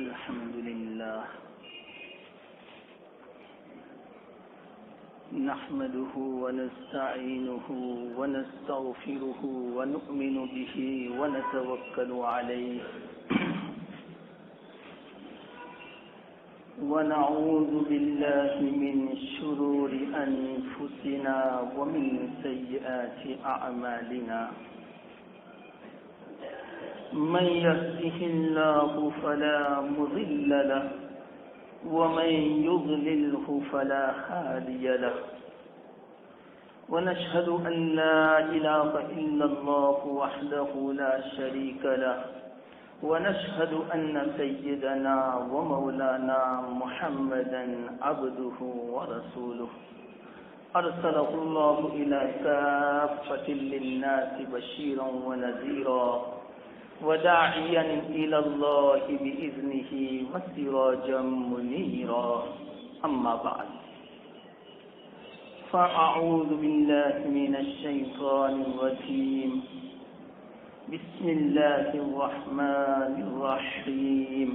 الحمد لله نحمده ونستعينه ونستغفره ونؤمن به ونتوكل عليه ونعوذ بالله من شرور أنفسنا ومن سيئات أعمالنا من يهده الله فلا مضل له ومن يضلله فلا هادي له ونشهد أن لا إله إلا الله وحده لا شريك له ونشهد أن سيدنا ومولانا محمدا عبده ورسوله أرسله الله إلى كافة للناس بشيرا ونذيرا وداعيا إلى الله بإذنه وسراجا منيرا أما بعد فأعوذ بالله من الشيطان الرجيم بسم الله الرحمن الرحيم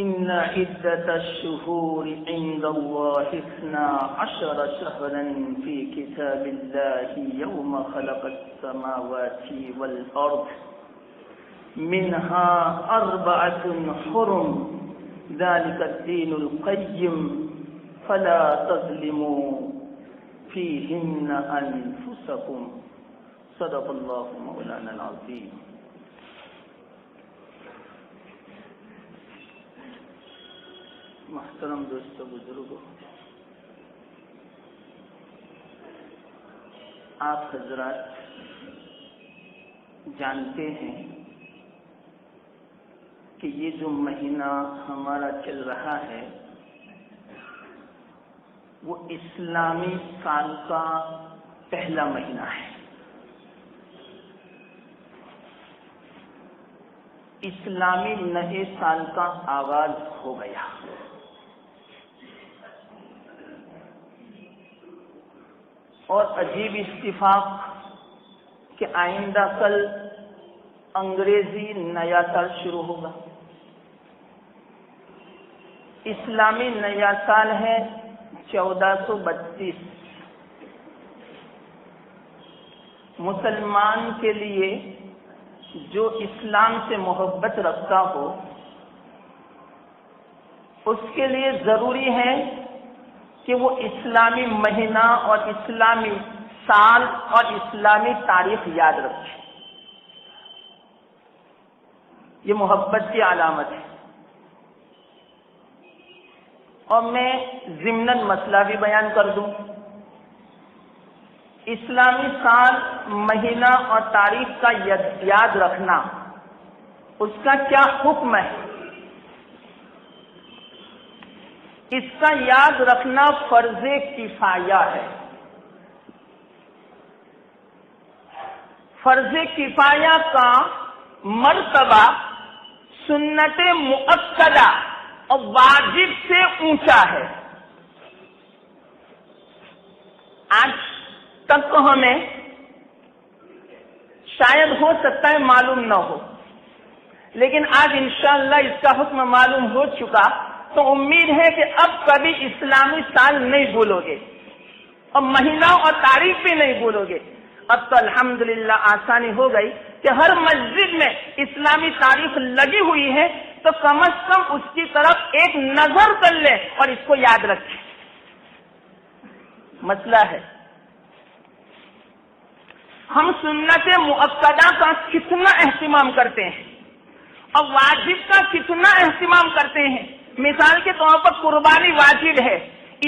إن عدة الشهور عند الله 12 شهرا في كتاب الله يوم خلق السماوات والأرض منها 4 حرم ذلك الدين القيم فلا تظلموا فيهن أنفسكم صدق الله مولانا العظيم. محترم دوستو بزرگوں، آپ حضرات جانتے ہیں کہ یہ جو مہینہ ہمارا چل رہا ہے وہ اسلامی سال کا پہلا مہینہ ہے. اسلامی نئے سال کا آغاز ہو گیا. اور عجیب اتفاق کہ آئندہ کل انگریزی نیا سال شروع ہوگا. اسلامی نیا سال ہے 1432. مسلمان کے لیے جو اسلام سے محبت رکھتا ہو اس کے لیے ضروری ہے کہ وہ اسلامی مہینہ اور اسلامی سال اور اسلامی تاریخ یاد رکھے. یہ محبت کی علامت ہے. اور میں ضمناً مسئلہ بھی بیان کر دوں. اسلامی سال مہینہ اور تاریخ کا یاد رکھنا اس کا کیا حکم ہے؟ اس کا یاد رکھنا فرض کفایہ ہے. فرض کفایہ کا مرتبہ سنت مؤکدہ اور واجب سے اونچا ہے. آج تک تو ہمیں شاید ہو سکتا ہے معلوم نہ ہو، لیکن آج انشاءاللہ اس کا حکم معلوم ہو چکا تو امید ہے کہ اب کبھی اسلامی سال نہیں بھولو گے اور مہینہ اور تاریخ بھی نہیں بھولو گے. اب تو الحمدللہ آسانی ہو گئی کہ ہر مسجد میں اسلامی تاریخ لگی ہوئی ہے تو کم از کم اس کی طرف ایک نظر کر لیں اور اس کو یاد رکھیں. مسئلہ ہے ہم سنت مؤکدہ کا کتنا اہتمام کرتے ہیں اور واجب کا کتنا اہتمام کرتے ہیں. مثال کے طور پر قربانی واجب ہے،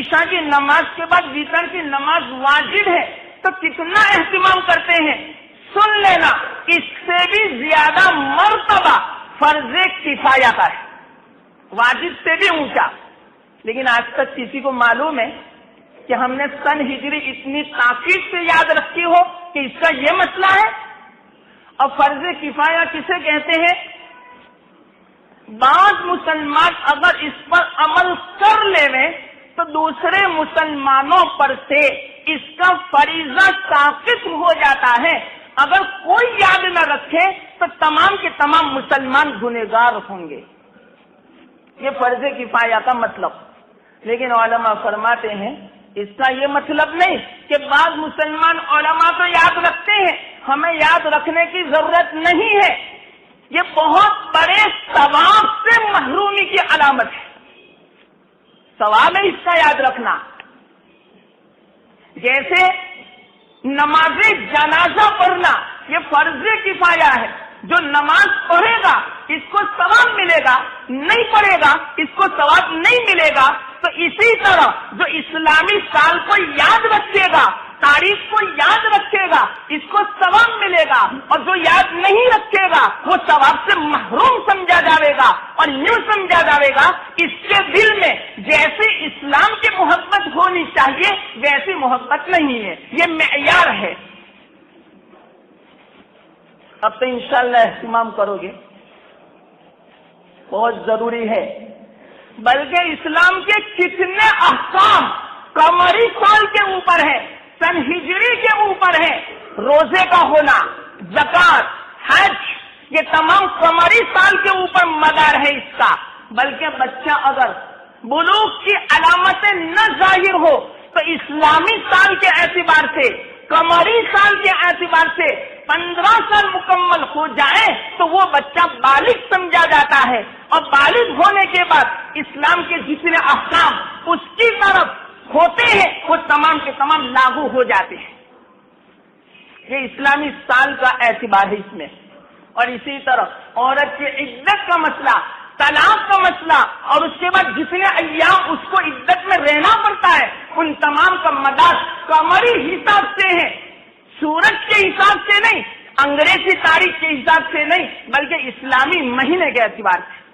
عشاء کی نماز کے بعد وتر کی نماز واجب ہے، تو کتنا اہتمام کرتے ہیں. سن لینا اس سے بھی زیادہ مرتبہ فرض کفایہ کا ہے، واجب سے بھی اونچا. لیکن آج تک کسی کو معلوم ہے کہ ہم نے سن ہجری اتنی تاکید سے یاد رکھی ہو کہ اس کا یہ مسئلہ ہے؟ اور فرض کفایہ کسے کہتے ہیں؟ بعض مسلمان اگر اس پر عمل کر لیں تو دوسرے مسلمانوں پر سے اس کا فریضہ ساقط ہو جاتا ہے. اگر کوئی یاد نہ رکھے تو تمام کے تمام مسلمان گنہگار ہوں گے. یہ فرض کفایہ کا مطلب. لیکن علماء فرماتے ہیں اس کا یہ مطلب نہیں کہ بعض مسلمان علماء تو یاد رکھتے ہیں, ہمیں یاد رکھنے کی ضرورت نہیں ہے. یہ بہت بڑے ثواب سے محرومی کی علامت ہے. ثواب ہے اس کا یاد رکھنا. جیسے نماز جنازہ پڑھنا یہ فرض کفایہ ہے. جو نماز پڑھے گا اس کو ثواب ملے گا, نہیں پڑھے گا اس کو ثواب نہیں ملے گا. تو اسی طرح جو اسلامی سال کو یاد رکھے گا, تاریخ کو یاد رکھے گا, اس کو ثواب ملے گا, اور جو یاد نہیں رکھے گا وہ ثواب سے محروم سمجھا جائے گا. اور یوں سمجھا جائے گا اس کے دل میں جیسے اسلام کی محبت ہونی چاہیے ویسی محبت نہیں ہے. یہ معیار ہے. اب تو انشاءاللہ اہتمام کرو گے, بہت ضروری ہے. بلکہ اسلام کے کتنے احکام قمری سال کے اوپر ہے, سن ہجری کے اوپر ہے. روزے کا ہونا, زکات, حج, یہ تمام قمری سال کے اوپر مدار ہے اس کا. بلکہ بچہ اگر بلوغ کی علامتیں نہ ظاہر ہو تو اسلامی سال کے اعتبار سے, قمری سال کے اعتبار سے 15 سال مکمل ہو جائے تو وہ بچہ بالغ سمجھا جاتا ہے. اور بالغ ہونے کے بعد اسلام کے جتنے احکام اس کی طرف ہوتے ہیں وہ تمام کے تمام لاگو ہو جاتے ہیں. یہ اسلامی سال کا اعتبار ہے اس میں. اور اسی طرح عورت کی عدت کا مسئلہ, طلاق کا مسئلہ, اور اس کے بعد جتنے ایام اس کو عدت میں رہنا پڑتا ہے ان تمام کا مدار قمری حساب سے ہے, سورج کے حساب سے نہیں, انگریزی تاریخ کے حساب سے نہیں, بلکہ اسلامی مہینے کے اعتبار سے.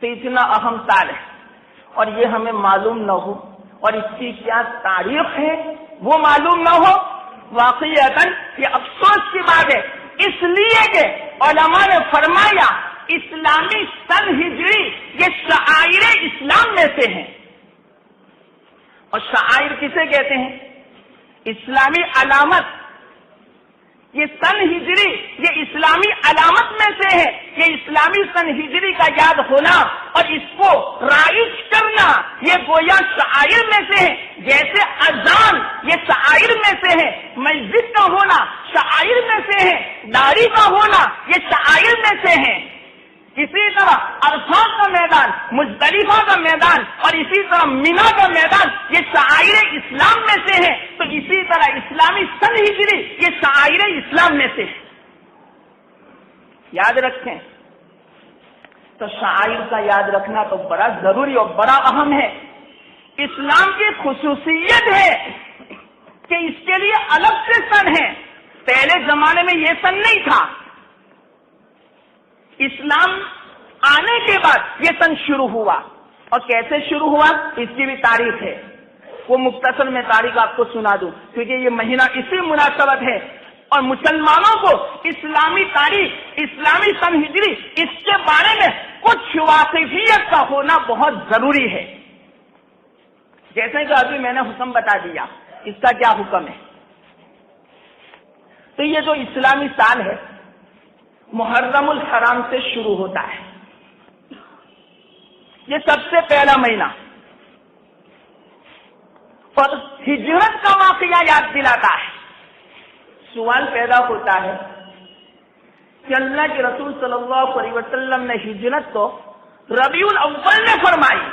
تو اتنا اہم سال ہے اور یہ ہمیں معلوم نہ ہو اور اس کی کیا تاریخ ہے وہ معلوم نہ ہو, واقعتاً یہ افسوس کی بات ہے. اس لیے کہ علماء نے فرمایا اسلامی سن ہجری یہ شعائر اسلام میں سے ہیں. اور شعائر کسے کہتے ہیں؟ اسلامی علامت. یہ سن ہجری یہ اسلامی علامت میں سے ہے. یہ اسلامی سن ہجری کا یاد ہونا اور اس کو رائج کرنا یہ گویا شعائر میں سے ہے. جیسے اذان یہ شعائر میں سے ہے, مسجد کا ہونا شعائر میں سے ہے, داڑھی کا ہونا یہ شعائر میں سے ہے. اسی طرح عرفات کا میدان, مزدلفہ کا میدان اور اسی طرح مینا کا میدان یہ شعائر اسلام میں سے ہے. تو اسی طرح اسلامی سن ہجری یہ شعائر اسلام میں سے ہے. یاد رکھیں. تو شعائر کا یاد رکھنا تو بڑا ضروری اور بڑا اہم ہے. اسلام کی خصوصیت ہے کہ اس کے لیے الگ سے سن ہے. پہلے زمانے میں یہ سن نہیں تھا. اسلام آنے کے بعد یہ سن شروع ہوا. اور کیسے شروع ہوا اس کی بھی تاریخ ہے. وہ مختصر میں تاریخ آپ کو سنا دوں کیونکہ یہ مہینہ اسی مناسبت ہے اور مسلمانوں کو اسلامی تاریخ, اسلامی سن ہجری اس کے بارے میں کچھ واقفیت کا ہونا بہت ضروری ہے. جیسے کہ ابھی میں نے حکم بتا دیا, اس کا کیا حکم ہے. تو یہ جو اسلامی سال ہے محرم الحرام سے شروع ہوتا ہے. یہ سب سے پہلا مہینہ اور ہجرت کا واقعہ یاد دلاتا ہے. سوال پیدا ہوتا ہے کہ اللہ کے رسول صلی اللہ علیہ وسلم نے ہجرت تو ربیع الاول میں فرمائی.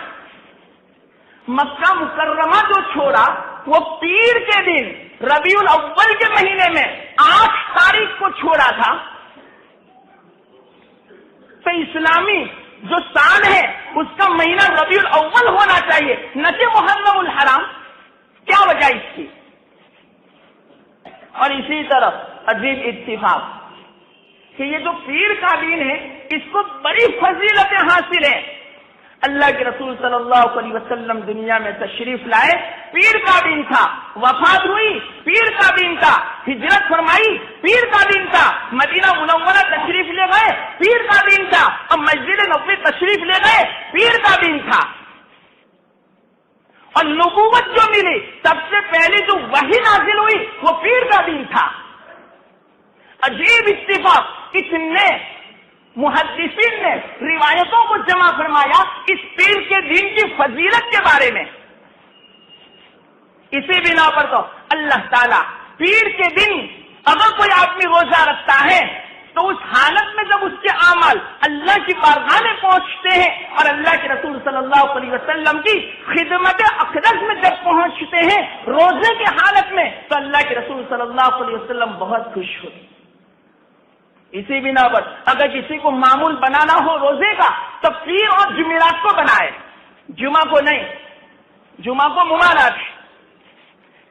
مکہ مکرمہ جو چھوڑا وہ پیر کے دن ربیع الاول کے مہینے میں 8 تاریخ کو چھوڑا تھا. تو اسلامی جو سال ہے اس کا مہینہ ربیع الاول ہونا چاہیے نہ کہ محرم الحرام. کیا وجہ اس کی؟ اور اسی طرح عجیب اتفاق کہ یہ جو پیر کا دن ہے اس کو بڑی فضیلتیں حاصل ہیں. اللہ کے رسول صلی اللہ علیہ وسلم دنیا میں تشریف لائے, پیر کا دن تھا. وفات ہوئی پیر کا دن تھا. ہجرت فرمائی پیر کا دن تھا. مدینہ منورہ تشریف لے گئے پیر کا دن تھا. اور مسجد نبوی تشریف لے گئے پیر کا دن تھا. اور نبوت جو ملی سب سے پہلے جو وحی نازل ہوئی وہ پیر کا دن تھا. عجیب اتفاق. اتنے محدثین نے روایتوں کو جمع فرمایا اس پیر کے دین کی فضیلت کے بارے میں. اسی بنا پر تو اللہ تعالیٰ پیر کے دن اگر کوئی آدمی روزہ رکھتا ہے تو اس حالت میں جب اس کے اعمال اللہ کی بارگاہ میں پہنچتے ہیں اور اللہ کے رسول صلی اللہ علیہ وسلم کی خدمت اقدس میں جب پہنچتے ہیں روزے کی حالت میں، تو اللہ کے رسول صلی اللہ علیہ وسلم بہت خوش ہوتے. اسی بنا پر اگر کسی کو معمول بنانا ہو روزے کا تو پیر اور جمعرات کو بنائے، جمعہ کو نہیں. جمعہ کو ممانعت ہے.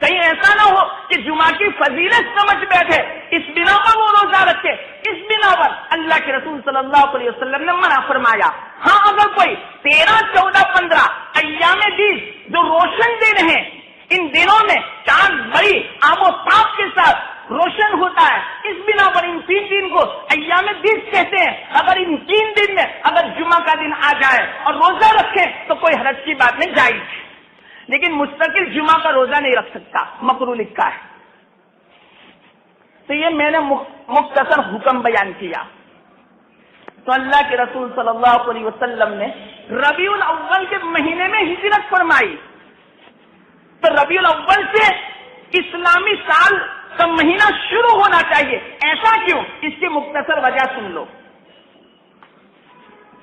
کہیں ایسا نہ ہو کہ جمعہ کی فضیلت سمجھ بیٹھے اس بنا پر وہ روزہ رکھے. اس بنا پر اللہ کے رسول صلی اللہ علیہ وسلم نے منع فرمایا. ہاں اگر کوئی 13, 14, 15 ایام 20 جو روشن دن ہیں، ان دنوں میں چاند بڑی آب و تاب کے ساتھ روشن ہوتا ہے، اس بنا پر ان 3 دن کو ایام 20 کہتے ہیں. اگر ان 3 دن میں اگر جمعہ کا دن آ جائے اور روزہ رکھے تو کوئی حرج کی بات نہیں، جائز. لیکن مستقل جمعہ کا روزہ نہیں رکھ سکتا، مکروہ لکھا ہے. تو یہ میں نے مختصر حکم بیان کیا. تو اللہ کے رسول صلی اللہ علیہ وسلم نے ربیع الاول کے مہینے میں ہجرت فرمائی. تو ربیع الاول سے اسلامی سال کا مہینہ شروع ہونا چاہیے. ایسا کیوں؟ اس کی مختصر وجہ سن لو.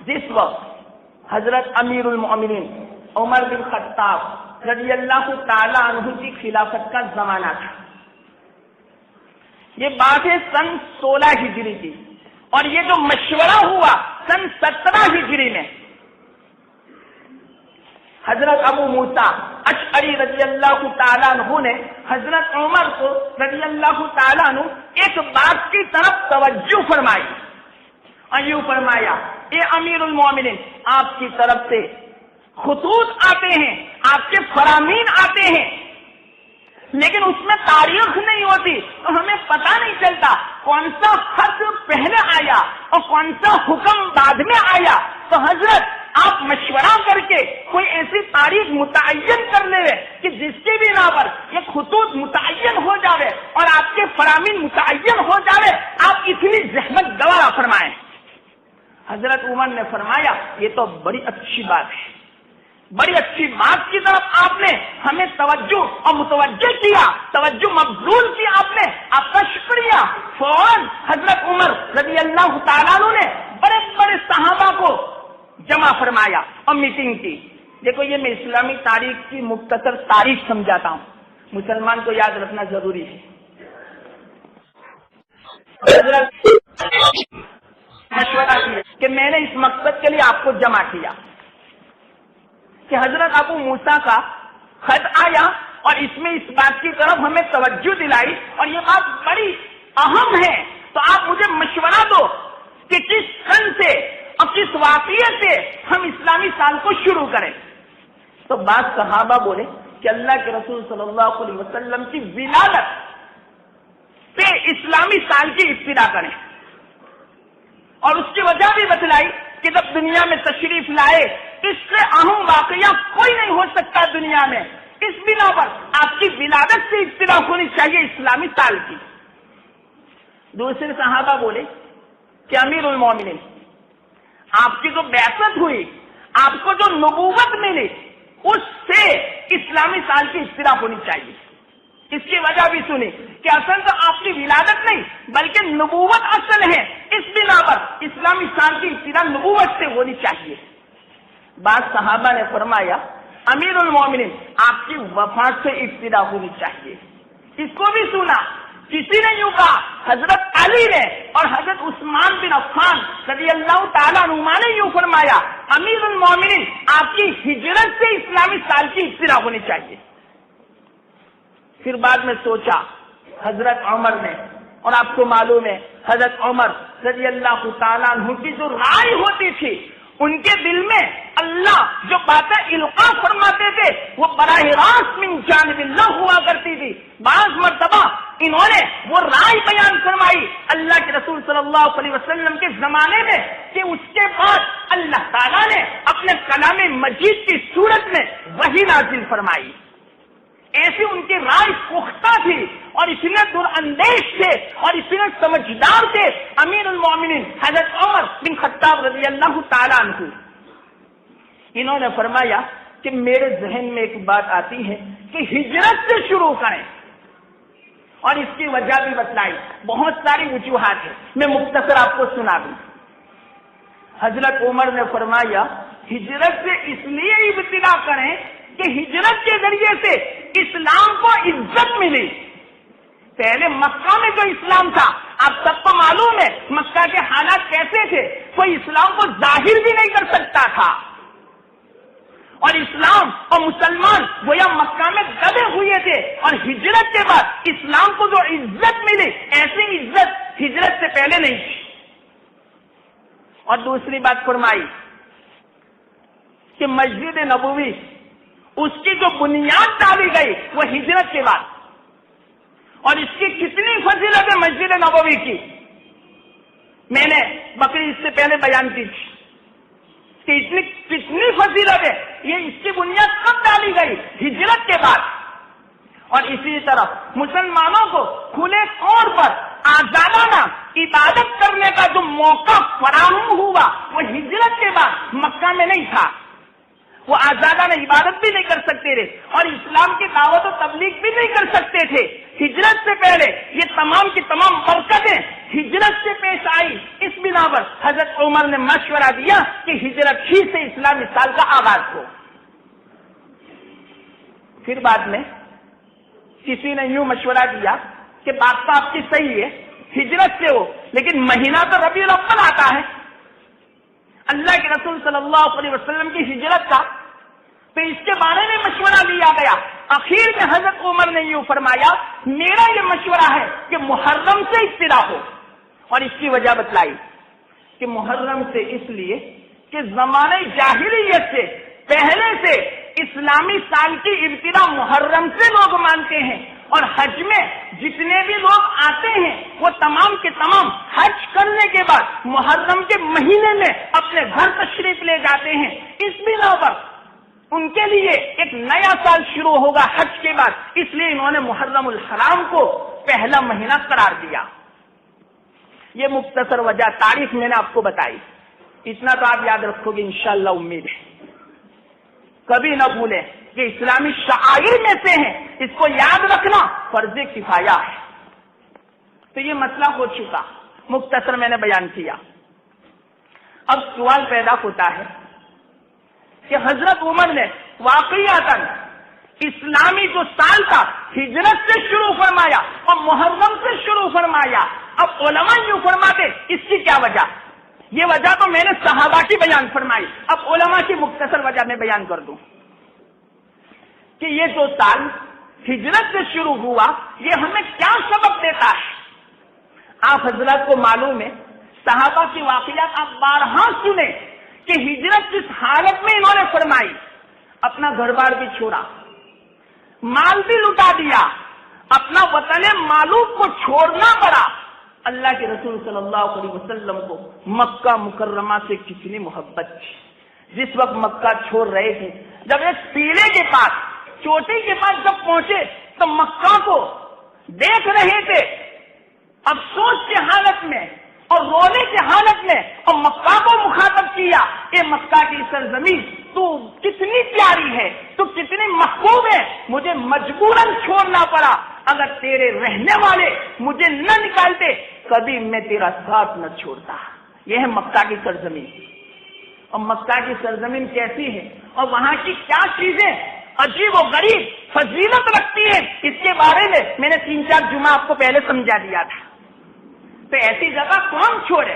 جس وقت حضرت امیر المؤمنین عمر بن خطاب رضی اللہ تعالی عنہ کی خلافت کا زمانہ تھا. یہ بات ہے سن 16 ہجری کی، اور یہ جو مشورہ ہوا سن 17 ہجری میں. حضرت ابو موسیٰ اشعری رضی اللہ تعالیٰ عنہ نے حضرت عمر کو رضی اللہ تعالیٰ عنہ ایک بات کی طرف توجہ فرمائی اور یوں فرمایا، اے امیر المومنین، آپ کی طرف سے خطوط آتے ہیں، آپ کے فرامین آتے ہیں، لیکن اس میں تاریخ نہیں ہوتی، تو ہمیں پتہ نہیں چلتا کون سا خط پہلے آیا اور کون سا حکم بعد میں آیا. تو حضرت آپ مشورہ کر کے کوئی ایسی تاریخ متعین کر لے کہ جس کی بنا پر یہ خطوط متعین ہو جاوے اور آپ کے فرامین متعین ہو جاوے، آپ اتنی زحمت گوارا فرمائیں. حضرت عمر نے فرمایا، یہ تو بڑی اچھی بات ہے، بڑی اچھی بات کی طرف آپ نے ہمیں توجہ اور متوجہ کیا، توجہ مبذول کی آپ نے، آپ کا شکریہ. فوراً حضرت عمر رضی اللہ تعالیٰ عنہ نے بڑے بڑے صحابہ کو جمع فرمایا اور میٹنگ کی. دیکھو یہ میں اسلامی تاریخ کی مختصر تاریخ سمجھاتا ہوں، مسلمان کو یاد رکھنا ضروری ہے. حضرت مشورہ کیا کہ میں نے اس مقصد کے لیے آپ کو جمع کیا کہ حضرت ابو موسیٰ کا خط آیا اور اس میں اس بات کی طرف ہمیں توجہ دلائی اور یہ بات بڑی اہم ہے، تو آپ مجھے مشورہ دو کہ کس سن سے اور کس واقعے سے ہم اسلامی سال کو شروع کریں. تو بعض صحابہ بولے کہ اللہ کے رسول صلی اللہ علیہ وسلم کی ولادت سے اسلامی سال کی ابتدا کریں، اور اس کی وجہ بھی بتلائی کہ جب دنیا میں تشریف لائے اس سے اہم واقعہ کوئی نہیں ہو سکتا دنیا میں، اس بنا پر آپ کی ولادت سے ابتدا ہونی چاہیے اسلامی سال کی. دوسرے صحابہ بولے کہ امیر المومنین، آپ کی جو بعثت ہوئی، آپ کو جو نبوت ملی، اس سے اسلامی سال کی ابتدا ہونی چاہیے. اس کی وجہ بھی سنی کہ اصل تو آپ کی ولادت نہیں بلکہ نبوت اصل ہے، اس بنا پر اسلامی سال کی ابتدا نبوت سے ہونی چاہیے. بعض صحابہ نے فرمایا امیر المومنین، آپ کی وفات سے ابتدا ہونی چاہیے. اس کو بھی سنا. کسی نے یوں کہا، حضرت علی نے اور حضرت عثمان بن عفان رضی اللہ تعالیٰ عنہما نے یوں فرمایا، امیر المومنین، آپ کی ہجرت سے اسلامی سال کی ابتدا ہونی چاہیے. پھر بعد میں سوچا حضرت عمر نے، اور آپ کو معلوم ہے حضرت عمر رضی اللہ تعالیٰ عنہ کی جو رائے ہوتی تھی، ان کے دل میں اللہ جو باتیں القاء فرماتے تھے وہ براہ راست من جانب اللہ ہوا کرتی تھی. بعض مرتبہ انہوں نے وہ رائے بیان فرمائی اللہ کے رسول صلی اللہ علیہ وسلم کے زمانے میں کہ اس کے بعد اللہ تعالیٰ نے اپنے کلام مجید کی صورت میں وحی نازل فرمائی. ایسی ان کی رائے پختہ تھی اور اتنے دراندیش تھے اور اتنے سمجھدار تھے امیر المومنین حضرت عمر بن خطاب رضی اللہ تعالیٰ عنہ. انہوں نے فرمایا کہ میرے ذہن میں ایک بات آتی ہے کہ ہجرت سے شروع کریں، اور اس کی وجہ بھی بتلائی. بہت ساری وجوہات ہیں، میں مختصر آپ کو سنا دوں. حضرت عمر نے فرمایا ہجرت سے اس لیے ابتدا کریں کہ ہجرت کے ذریعے سے اسلام کو عزت ملی. پہلے مکہ میں جو اسلام تھا آپ سب کو معلوم ہے مکہ کے حالات کیسے تھے، کوئی اسلام کو ظاہر بھی نہیں کر سکتا تھا، اور اسلام اور مسلمان گویا مکہ میں دبے ہوئے تھے. اور ہجرت کے بعد اسلام کو جو عزت ملی ایسی عزت ہجرت سے پہلے نہیں تھی. اور دوسری بات فرمائی کہ مسجد نبوی اس کی جو بنیاد ڈالی گئی وہ ہجرت کے بعد، اور اس کی کتنی فضیلت ہے مسجد نبوی کی میں نے بقرعید سے پہلے بیان کی تھی کہ کتنی فضیلت ہے. یہ اس کی بنیاد کب ڈالی گئی؟ ہجرت کے بعد. اور اسی طرح مسلمانوں کو کھلے طور پر آزادانہ عبادت کرنے کا جو موقع فراہم ہوا وہ ہجرت کے بعد مکہ میں نہیں تھا. وہ آزادانہ عبادت بھی نہیں کر سکتے تھے اور اسلام کی دعوت و تبلیغ بھی نہیں کر سکتے تھے. ہجرت سے پہلے یہ تمام کی تمام برکتیں ہجرت سے پیش آئی. اس بنا پر حضرت عمر نے مشورہ دیا کہ ہجرت ہی سے اسلامی سال کا آغاز ہو. پھر بعد میں کسی نے یوں مشورہ دیا کہ بات تو آپ کی صحیح ہے ہجرت سے ہو، لیکن مہینہ تو ربیع الاول آتا ہے اللہ کے رسول صلی اللہ علیہ وسلم کی ہجرت کا. تو اس کے بارے میں مشورہ لیا گیا. اخیر میں حضرت عمر نے یوں فرمایا میرا یہ مشورہ ہے کہ محرم سے ابتدا ہو. اور اس کی وجہ بتلائی کہ محرم سے اس لیے کہ زمانہ جاہلیت سے پہلے سے اسلامی سال کی ابتدا محرم سے لوگ مانتے ہیں، اور حج میں جتنے بھی لوگ آتے ہیں وہ تمام کے تمام حج کرنے کے بعد محرم کے مہینے میں اپنے گھر تشریف لے جاتے ہیں. اس بنا پر ان کے لیے ایک نیا سال شروع ہوگا حج کے بعد، اس لیے انہوں نے محرم الحرام کو پہلا مہینہ قرار دیا. یہ مختصر وجہ تاریخ میں نے آپ کو بتائی. اتنا تو آپ یاد رکھو گے انشاءاللہ، امید ہے کبھی نہ بھولیں کہ اسلامی شعائر میں سے ہیں، اس کو یاد رکھنا فرض کفایہ ہے. تو یہ مسئلہ ہو چکا، مختصر میں نے بیان کیا. اب سوال پیدا ہوتا ہے کہ حضرت عمر نے واقعتاً اسلامی جو سال تھا ہجرت سے شروع فرمایا اور محرم سے شروع فرمایا. اب علماء یوں فرماتے اس کی کیا وجہ؟ یہ وجہ تو میں نے صحابہ کی بیان فرمائی، اب علماء کی مختصر وجہ میں بیان کر دوں کہ یہ جو سال ہجرت سے شروع ہوا یہ ہمیں کیا سبق دیتا ہے. آپ حضرات کو معلوم ہے صحابہ کی واقعات آپ بارہا سنیں کہ ہجرت کس حالت میں انہوں نے فرمائی. اپنا گھر بار بھی چھوڑا، مال بھی لٹا دیا، اپنا وطن معلوم کو چھوڑنا پڑا. اللہ کے رسول صلی اللہ علیہ وسلم کو مکہ مکرمہ سے کتنی محبت تھی. جس وقت مکہ چھوڑ رہے تھے جب ایک پیڑے کے پاس چوٹی کے پاس جب پہنچے تو مکہ کو دیکھ رہے تھے افسوس کی حالت میں اور رونے کی حالت میں، اور مکہ کو مخاطب کیا اے مکہ کی سرزمین تو کتنی پیاری ہے، تو کتنی محبوب ہے، مجھے مجبوراً چھوڑنا پڑا. اگر تیرے رہنے والے مجھے نہ نکالتے کبھی میں تیرا ساتھ نہ چھوڑتا. یہ ہے مکہ کی سرزمین. اور مکہ کی سرزمین کیسی ہے اور وہاں کی کیا چیزیں عجیب و غریب فضیلت رکھتی ہیں، اس کے بارے میں نے 3-4 جمعہ آپ کو پہلے سمجھا دیا تھا. تو ایسی جگہ کون چھوڑے؟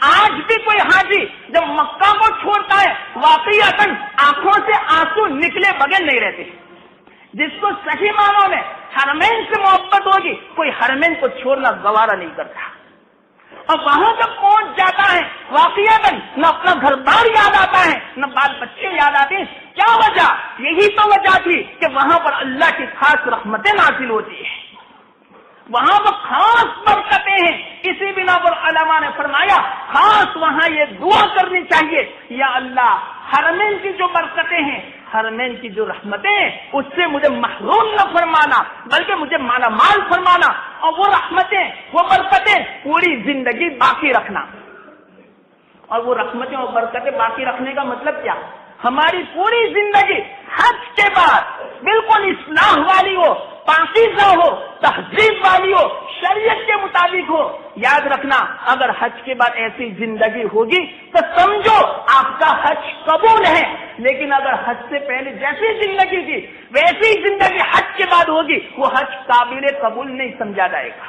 آج بھی کوئی حاجی جب مکہ کو چھوڑتا ہے واقعی آنکھوں سے آنسو نکلے بغیر نہیں رہتے. جس کو صحیح معنوں میں حرمین سے محبت ہوگی کوئی حرمین کو چھوڑنا گوارا نہیں کرتا. اور وہاں جب پہنچ جاتا ہے واقعی نہ اپنا گھر بار یاد آتا ہے نہ بال بچے یاد آتے ہیں. کیا وجہ؟ یہی تو وجہ تھی کہ وہاں پر اللہ کی خاص رحمتیں نازل ہوتی ہیں، وہاں پر خاص برکتیں ہیں. اسی بنا پر علماء نے فرمایا خاص وہاں یہ دعا کرنی چاہیے یا اللہ حرمین کی جو برکتیں ہیں، حرمین کی جو رحمتیں ہیں اس سے مجھے محروم نہ فرمانا بلکہ مجھے مالا مال فرمانا، اور وہ رحمتیں وہ برکتیں پوری زندگی باقی رکھنا۔ اور وہ رحمتیں اور برکتیں باقی رکھنے کا مطلب کیا؟ ہماری پوری زندگی حج کے بعد بالکل اصلاح والی ہو، پاکیزہ ہو، تہذیب والی ہو، شریعت کے مطابق ہو۔ یاد رکھنا اگر حج کے بعد ایسی زندگی ہوگی تو سمجھو آپ کا حج قبول ہے، لیکن اگر حج سے پہلے جیسی زندگی تھی ویسی زندگی حج کے بعد ہوگی وہ حج قابل قبول نہیں سمجھا جائے گا۔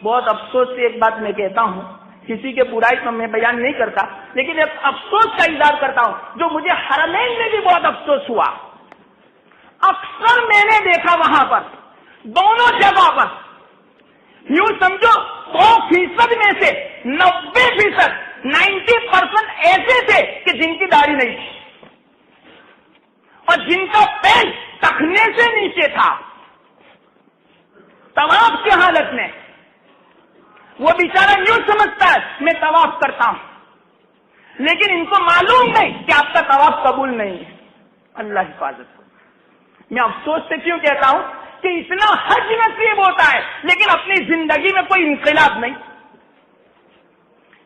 بہت افسوس سے ایک بات میں کہتا ہوں، کسی کے برائی تو میں بیان نہیں کرتا، لیکن ایک افسوس کا اظہار کرتا ہوں جو مجھے حرمین میں بھی بہت افسوس ہوا۔ اکثر میں نے دیکھا وہاں پر دونوں جگہ پر یوں سمجھو 100% میں سے 90%، 90% ایسے تھے کہ جن کی داڑھی نہیں تھی اور جن کا پیر ٹخنے سے نیچے تھا طواف کی حالت میں۔ وہ بیچارہ یوں سمجھتا ہے میں طواف کرتا ہوں، لیکن ان کو معلوم نہیں کہ آپ کا طواف قبول نہیں ہے۔ اللہ حفاظت ہو۔ میں افسوس سے کیوں کہتا ہوں کہ اتنا حج نصیب ہوتا ہے لیکن اپنی زندگی میں کوئی انقلاب نہیں۔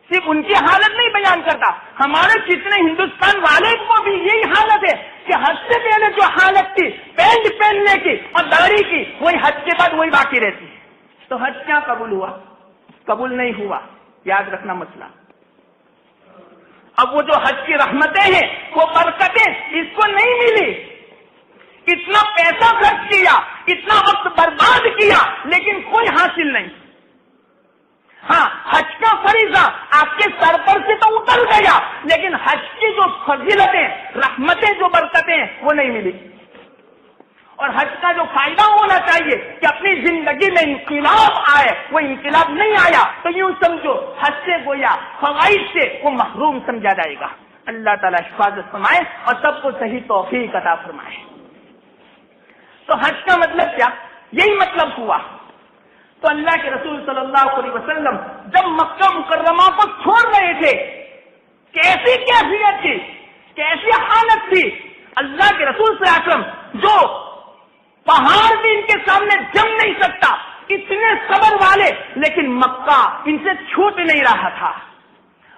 صرف ان کی حالت نہیں بیان کرتا، ہمارے کتنے ہندوستان والے کو بھی یہی حالت ہے کہ حج سے پہلے جو حالت تھی پینٹ پہننے کی اور داڑھی کی، وہی حج کے بعد وہی باقی رہتی ہے۔ تو حج کیا قبول ہوا؟ قبول نہیں ہوا۔ یاد رکھنا مسئلہ۔ اب وہ جو حج کی رحمتیں ہیں وہ برکتیں اس کو نہیں ملی، اتنا پیسہ خرچ کیا، اتنا وقت برباد کیا، لیکن کوئی حاصل نہیں۔ ہاں حج کا فریضہ آپ کے سر پر سے تو اتر گیا، لیکن حج کی جو فضیلتیں، رحمتیں، جو برکتیں وہ نہیں ملی۔ اور حج کا جو فائدہ ہونا چاہیے کہ اپنی زندگی میں انقلاب آئے، وہ انقلاب نہیں آیا تو یوں سمجھو حج سے گویا فوائد سے وہ محروم سمجھا جائے گا۔ اللہ تعالیٰ حفاظت فرمائے اور سب کو صحیح توفیق عطا فرمائے۔ تو حج کا مطلب کیا؟ یہی مطلب ہوا۔ تو اللہ کے رسول صلی اللہ علیہ وسلم جب مکہ مکرمہ کو چھوڑ رہے تھے، کیسی کیفیت تھی، کیسی حالت تھی۔ اللہ کے رسول صلی اللہ علیہ وسلم جو پہاڑ بھی ان کے سامنے جم نہیں سکتا، اتنے صبر والے، لیکن مکہ ان سے چھوٹ نہیں رہا تھا،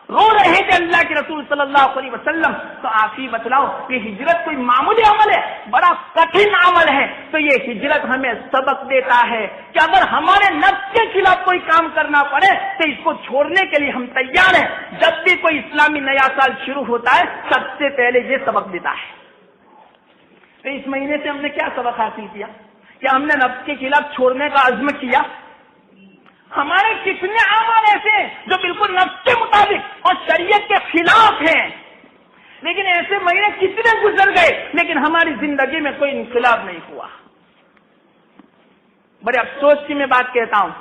رو رہے تھے اللہ کے رسول صلی اللہ علیہ وسلم۔ تو آپ ہی بتلاؤ کہ ہجرت کوئی معمولی عمل ہے؟ بڑا کٹھن عمل ہے۔ تو یہ ہجرت ہمیں سبق دیتا ہے کہ اگر ہمارے نفس کے خلاف کوئی کام کرنا پڑے تو اس کو چھوڑنے کے لیے ہم تیار ہیں۔ جب بھی کوئی اسلامی نیا سال شروع ہوتا ہے سب سے پہلے یہ سبق دیتا ہے۔ تو اس مہینے سے ہم نے کیا سبق حاصل کیا؟ کہ ہم نے نفس کے خلاف چھوڑنے کا عزم کیا۔ ہمارے کتنے اعمال ایسے ہیں جو بالکل نفس کے مطابق اور شریعت کے خلاف ہیں، لیکن ایسے مہینے کتنے گزر گئے لیکن ہماری زندگی میں کوئی انقلاب نہیں ہوا۔ بڑے افسوس کی میں بات کہتا ہوں،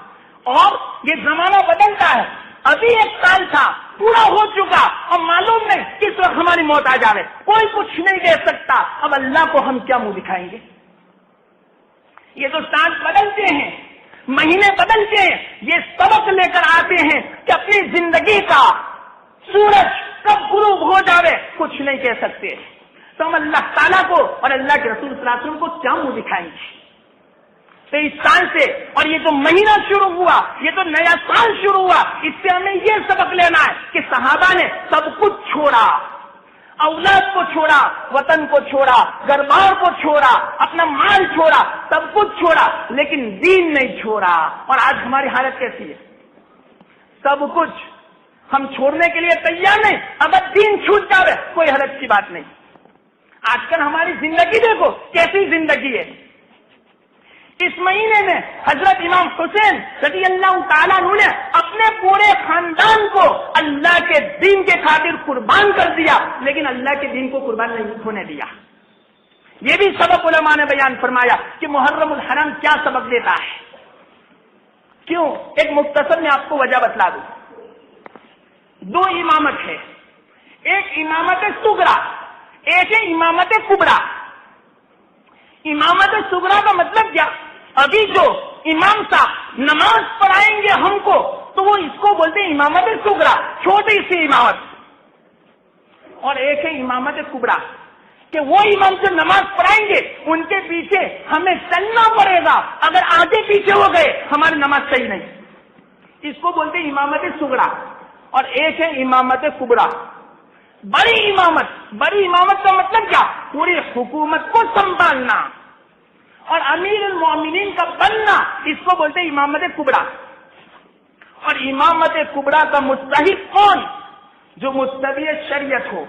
اور یہ زمانہ بدلتا ہے۔ ابھی 1 سال تھا پورا ہو چکا اور معلوم نہیں کس وقت ہماری موت آ جائے، کوئی کچھ نہیں کہہ سکتا۔ اب اللہ کو ہم کیا منہ دکھائیں گے؟ یہ تو سال بدلتے ہیں، مہینے بدلتے ہیں، یہ سبق لے کر آتے ہیں کہ اپنی زندگی کا سورج کب غروب ہو جاوے کچھ نہیں کہہ سکتے۔ تو ہم اللہ تعالیٰ کو اور اللہ کے رسول صلی اللہ علیہ وسلم کو کیا منہ دکھائیں گے؟ تو اس سال سے اور یہ جو مہینہ شروع ہوا، یہ تو نیا سال شروع ہوا، اس سے ہمیں یہ سبق لینا ہے کہ صحابہ نے سب کچھ چھوڑا، اولاد کو چھوڑا، وطن کو چھوڑا، گھر بار کو چھوڑا، اپنا مال چھوڑا، سب کچھ چھوڑا، لیکن دین نہیں چھوڑا۔ اور آج ہماری حالت کیسی ہے؟ سب کچھ ہم چھوڑنے کے لیے تیار نہیں، اگر دین چھوٹ جائے کوئی حرج کی بات نہیں۔ آج کل ہماری زندگی دیکھو کیسی زندگی ہے۔ اس مہینے میں حضرت امام حسین رضی اللہ تعالیٰ عنہ نے اپنے پورے خاندان کو اللہ کے دین کے خاطر قربان کر دیا، لیکن اللہ کے دین کو قربان نہیں ہونے دیا۔ یہ بھی سبق علماء نے بیان فرمایا کہ محرم الحرام کیا سبق دیتا ہے۔ کیوں؟ ایک مختصر میں آپ کو وجہ بتلا دوں۔ 2 امامت ہے، ایک امامت صغرا، ایک ہے امامت کبرا۔ امامت صغرا کا مطلب کیا؟ ابھی جو امام صاحب نماز پڑھائیں گے ہم کو تو وہ اس کو بولتے ہیں امامت صغرا، چھوٹی سی امامت۔ اور ایک ہے امامت کبریٰ کہ وہ امام جو نماز پڑھائیں گے ان کے پیچھے ہمیں چلنا پڑے گا، اگر آگے پیچھے ہو گئے ہماری نماز صحیح نہیں. اس کو بولتے ہیں امامت صغریٰ. اور ایک ہے امامت کبریٰ، بڑی امامت. بڑی امامت کا مطلب کیا؟ پوری حکومت کو سنبھالنا اور امیر المومنین کا بننا، اس کو بولتے ہیں امامت کبریٰ. اور امامت کبریٰ کا مستحق کون؟ جو متبع شریعت ہو،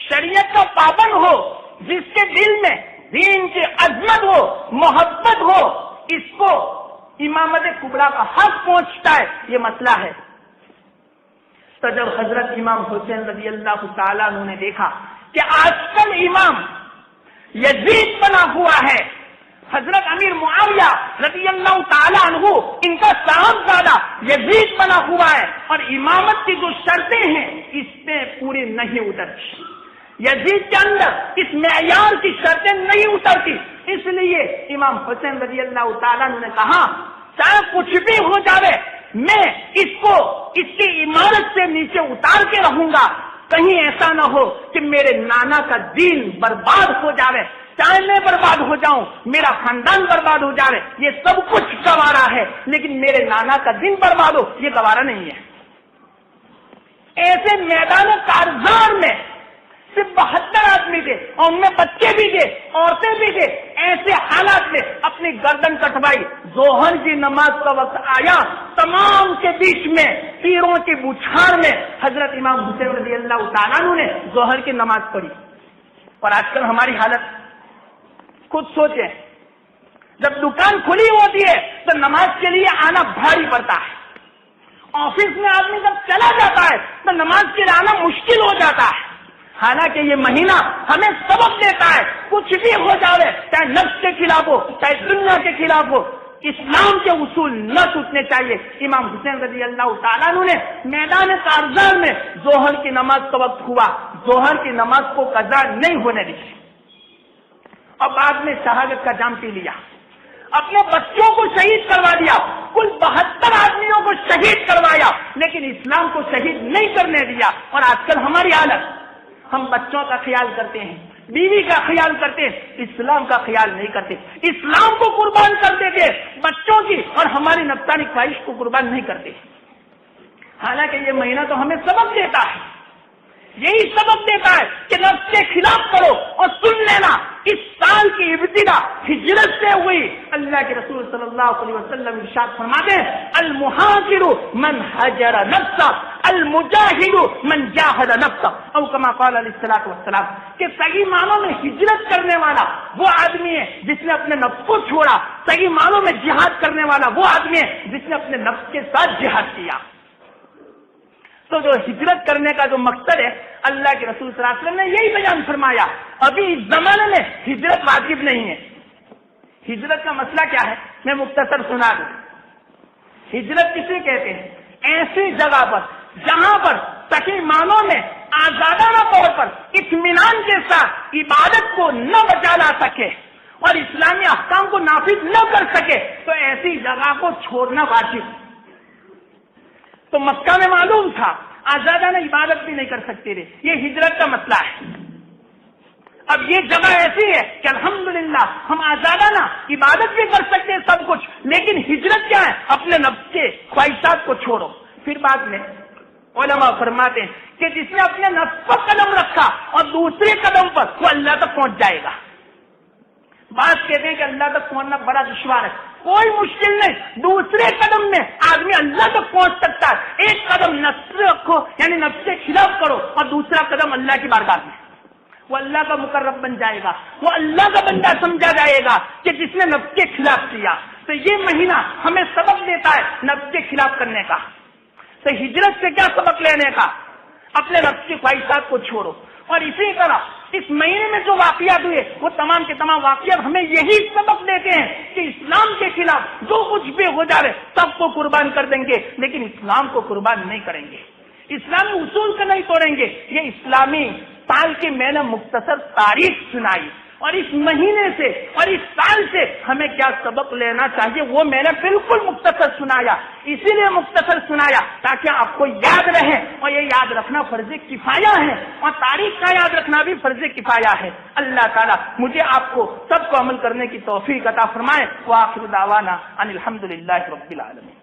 شریعت کا پابند ہو، جس کے دل میں دین کی عظمت ہو، محبت ہو، اس کو امامت کبریٰ کا حق پہنچتا ہے. یہ مسئلہ ہے. تو جب حضرت امام حسین رضی اللہ تعالیٰ عنہ نے دیکھا کہ آج کل امام یزید بنا ہوا ہے، حضرت امیر معاویہ رضی اللہ تعالیٰ عنہ ان کا صاحبزادہ یزید بنا ہوا ہے، اور امامت کی جو شرطیں ہیں اس میں پوری نہیں اترتی، یزید کے اندر اس معیار کی شرطیں نہیں اترتی. اس لیے امام حسین رضی اللہ تعالیٰ عنہ نے کہا چاہے کچھ بھی ہو جائے میں اس کو اس کی عمارت سے نیچے اتار کے رہوں گا، کہیں ایسا نہ ہو کہ میرے نانا کا دین برباد ہو جائے، چاہے میں برباد ہو جاؤں، میرا خاندان برباد ہو جائے، یہ سب کچھ گوارا ہے، لیکن میرے نانا کا دین برباد ہو یہ گوارا نہیں ہے. ایسے میدان کارزار میں صرف 72 آدمی تھے اور ان میں بچے بھی تھے، عورتیں بھی تھے. ایسے حالات میں اپنی گردن کٹوائی. ظہر کی نماز کا وقت آیا، تمام کے بیچ میں تیروں کی بوچھار میں حضرت امام حسین رضی اللہ تعالیٰ عنہ نے ظہر کی نماز پڑھی. اور آج کل ہماری حالت خود سوچیں، جب دکان کھلی ہوتی ہے تو نماز کے لیے آنا بھاری پڑتا ہے. آفس میں آدمی جب چلا جاتا ہے تو نماز کے لیے آنا مشکل ہو جاتا ہے. حالانکہ یہ مہینہ ہمیں سبق دیتا ہے کچھ بھی ہو جائے، چاہے نفس کے خلاف ہو چاہے دنیا کے خلاف ہو، اسلام کے اصول نہ ٹوٹنے چاہیے. امام حسین رضی اللہ تعالیٰ عنہ نے میدان کارزار میں ظہر کی نماز کا وقت ہوا، ظہر کی نماز کو قضا نہیں ہونے دی، اور بعد میں شہادت کا جام پی لیا، اپنے بچوں کو شہید کروا دیا. کل 72 آدمیوں کو شہید کروایا، لیکن اسلام کو شہید نہیں کرنے دیا. اور آج کل ہماری حالت، ہم بچوں کا خیال کرتے ہیں، بیوی کا خیال کرتے ہیں، اسلام کا خیال نہیں کرتے. اسلام کو قربان کر دیتے، بچوں کی اور ہماری نفسانی خواہش کو قربان نہیں کرتے. حالانکہ یہ مہینہ تو ہمیں سبق دیتا ہے، یہی سبق دیتا ہے کہ نفس کے خلاف کرو. اور سن لینا، اس سال کی ابتدا ہجرت سے ہوئی. اللہ کے رسول صلی اللہ علیہ وسلم ارشاد فرماتے ہیں المہاجر من ہجر نفسہ المجاہد من جاہد نفسہ، او کما قال علیہ الصلوۃ والسلام، کہ صحیح معنوں میں ہجرت کرنے والا وہ آدمی ہے جس نے اپنے نفس کو چھوڑا، صحیح معنوں میں جہاد کرنے والا وہ آدمی ہے جس نے اپنے نفس کے ساتھ جہاد کیا. تو جو ہجرت کرنے کا جو مقصد ہے، اللہ کے رسول صلی اللہ علیہ وسلم نے یہی بیان فرمایا. ابھی اس زمانے میں ہجرت واجب نہیں ہے. ہجرت کا مسئلہ کیا ہے میں مختصر سنا دوں. ہجرت کسے کہتے ہیں؟ ایسی جگہ پر جہاں پر صحیح معنوں میں آزادانہ طور پر اطمینان کے ساتھ عبادت کو نہ بچا لا سکے اور اسلامی احکام کو نافذ نہ کر سکے، تو ایسی جگہ کو چھوڑنا واجب. تو مکہ میں معلوم تھا آزادانہ عبادت بھی نہیں کر سکتے تھے، یہ ہجرت کا مسئلہ ہے. اب یہ جگہ ایسی ہے کہ الحمدللہ ہم آزادانہ عبادت بھی کر سکتے ہیں سب کچھ، لیکن ہجرت کیا ہے؟ اپنے نفس کے خواہشات کو چھوڑو. پھر بعد میں علماء فرماتے ہیں کہ جس نے اپنے نفس پر قدم رکھا اور دوسرے قدم پر وہ اللہ تک پہنچ جائے گا. بات کہتے ہیں کہ اللہ تک پہنچنا بڑا دشوار ہے، کوئی مشکل نہیں، دوسرے قدم میں آدمی اللہ تک پہنچ سکتا ہے. ایک قدم نفس رکھو یعنی نفس کے خلاف کرو اور دوسرا قدم اللہ کی بارگاہ میں، وہ اللہ کا مقرب بن جائے گا، وہ اللہ کا بندہ سمجھا جائے گا کہ جس نے نفس کے خلاف کیا. تو یہ مہینہ ہمیں سبق دیتا ہے نفس کے خلاف کرنے کا. تو ہجرت سے کیا سبق لینے کا؟ اپنے نفس کی خواہشات کو چھوڑو. اور اسی طرح اس مہینے میں جو واقعات ہوئے وہ تمام کے تمام واقعات ہمیں یہی سبق دیتے ہیں کہ اسلام کے خلاف جو کچھ بھی ہو جائے سب کو قربان کر دیں گے، لیکن اسلام کو قربان نہیں کریں گے، اسلامی اصول کو نہیں توڑیں گے. یہ اسلامی سال کی میں نے مختصر تاریخ سنائی اور اس مہینے سے اور اس سال سے ہمیں کیا سبق لینا چاہیے وہ میں نے بالکل مختصر سنایا. اسی لیے مختصر سنایا تاکہ آپ کو یاد رہے, اور یہ یاد رکھنا فرض کفایہ ہے, اور تاریخ کا یاد رکھنا بھی فرض کفایہ ہے. اللہ تعالیٰ مجھے آپ کو سب کو عمل کرنے کی توفیق عطا فرمائے. وآخر دعوانا ان الحمد للہ رب العالمین.